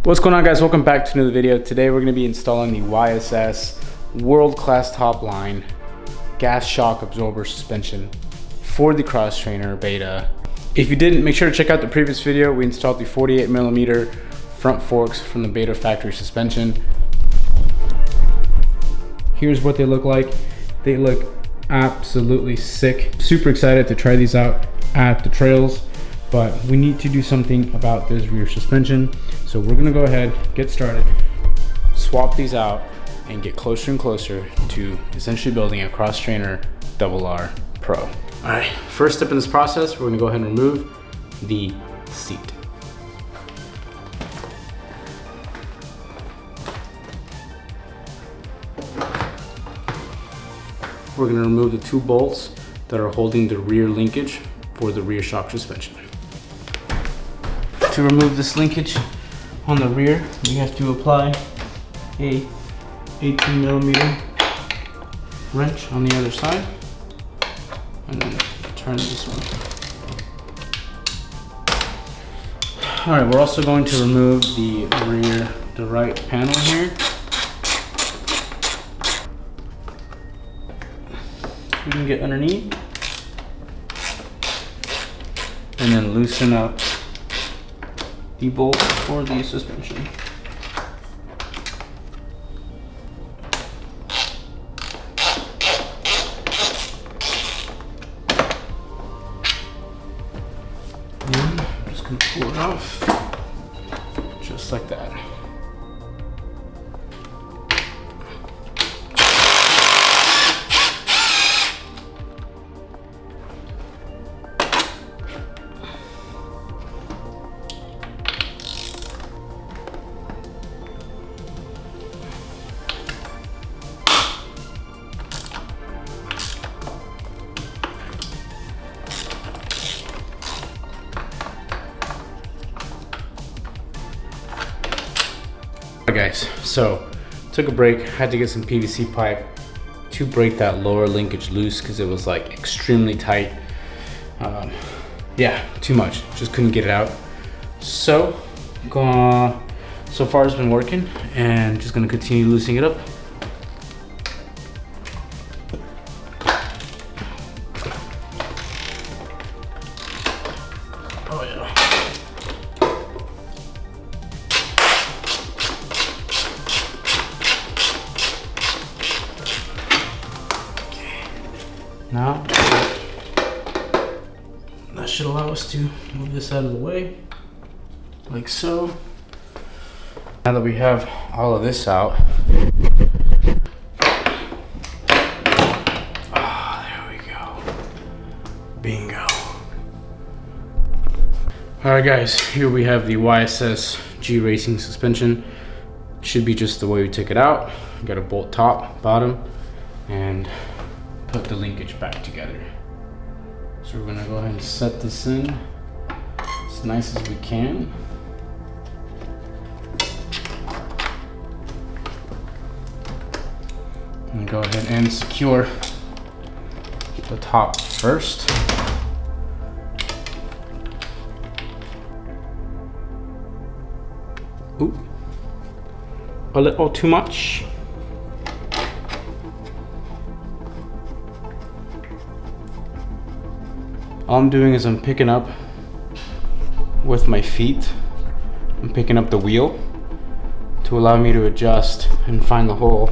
What's going on, guys? Welcome back to another video. Today we're going to be installing the YSS world-class top line gas shock absorber suspension for the XTrainer beta. If you didn't, make sure to check out the previous video. We installed the 48mm front forks from the beta factory suspension. Here's what they look like. They look absolutely sick. Super excited to try these out at the trails, but we need to do something about this rear suspension. So we're gonna go ahead, get started, swap these out, and get closer and closer to essentially building a XTrainer RR Pro. All right, first step in this process, we're gonna go ahead and remove the seat. We're gonna remove the two bolts that are holding the rear linkage for the rear shock suspension. To remove this linkage on the rear, we have to apply a 18mm wrench on the other side, and then turn this one. All right, we're also going to remove the right panel here. So we can get underneath, and then loosen up the bolt for the suspension. And I'm just gonna pull it off, just like that. Alright guys, so took a break, had to get some PVC pipe to break that lower linkage loose because it was like extremely tight. Yeah, too much, just couldn't get it out. So far it's been working, and just gonna continue loosening it up. Oh yeah. Now, that should allow us to move this out of the way, like so. Now that we have all of this out, there we go, bingo. All right guys, here we have the YSS G Racing suspension. Should be just the way we took it out. Got a bolt top, bottom, and put the linkage back together. So we're gonna go ahead and set this in as nice as we can. And go ahead and secure the top first. Ooh, a little too much. All I'm doing is I'm picking up with my feet. I'm picking up the wheel to allow me to adjust and find the hole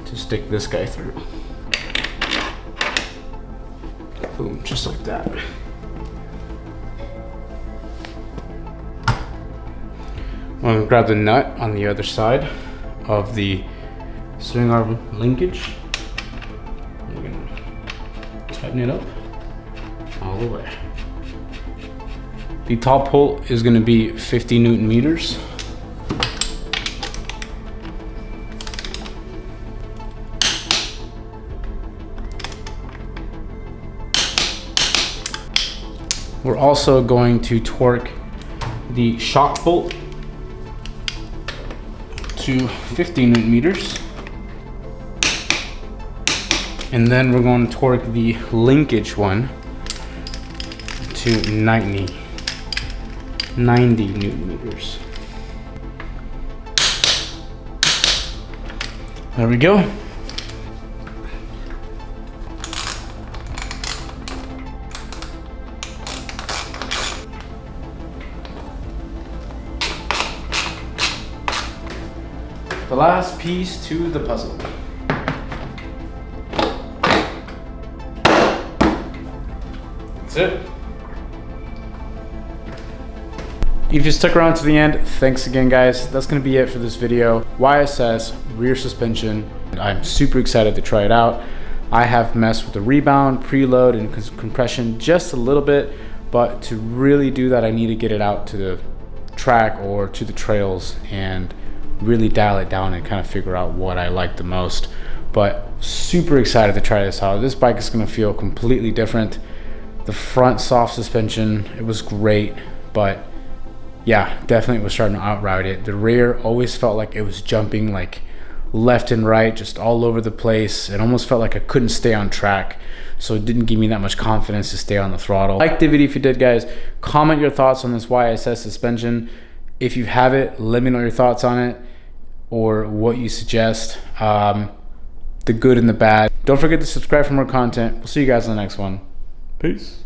to stick this guy through. Boom, just like that. I'm gonna grab the nut on the other side of the swing arm linkage. I'm gonna tighten it up all the way. The top pull is going to be 50 Newton meters. We're also going to torque the shock bolt to 50 Newton meters. And then we're going to torque the linkage one to 90 Newton meters. There we go. The last piece to the puzzle. That's it. If you stuck around to the end, thanks again guys. That's gonna be it for this video. YSS rear suspension. I'm super excited to try it out. I have messed with the rebound, preload, and compression just a little bit, but to really do that, I need to get it out to the track or to the trails and really dial it down and kind of figure out what I like the most. But super excited to try this out. This bike is gonna feel completely different. The front soft suspension, it was great, but yeah, definitely was starting to outride it. The rear always felt like it was jumping like left and right, just all over the place. It almost felt like I couldn't stay on track. So it didn't give me that much confidence to stay on the throttle. Like the video if you did, guys. Comment your thoughts on this YSS suspension. If you have it, let me know your thoughts on it or what you suggest. The good and the bad. Don't forget to subscribe for more content. We'll see you guys in the next one. Peace.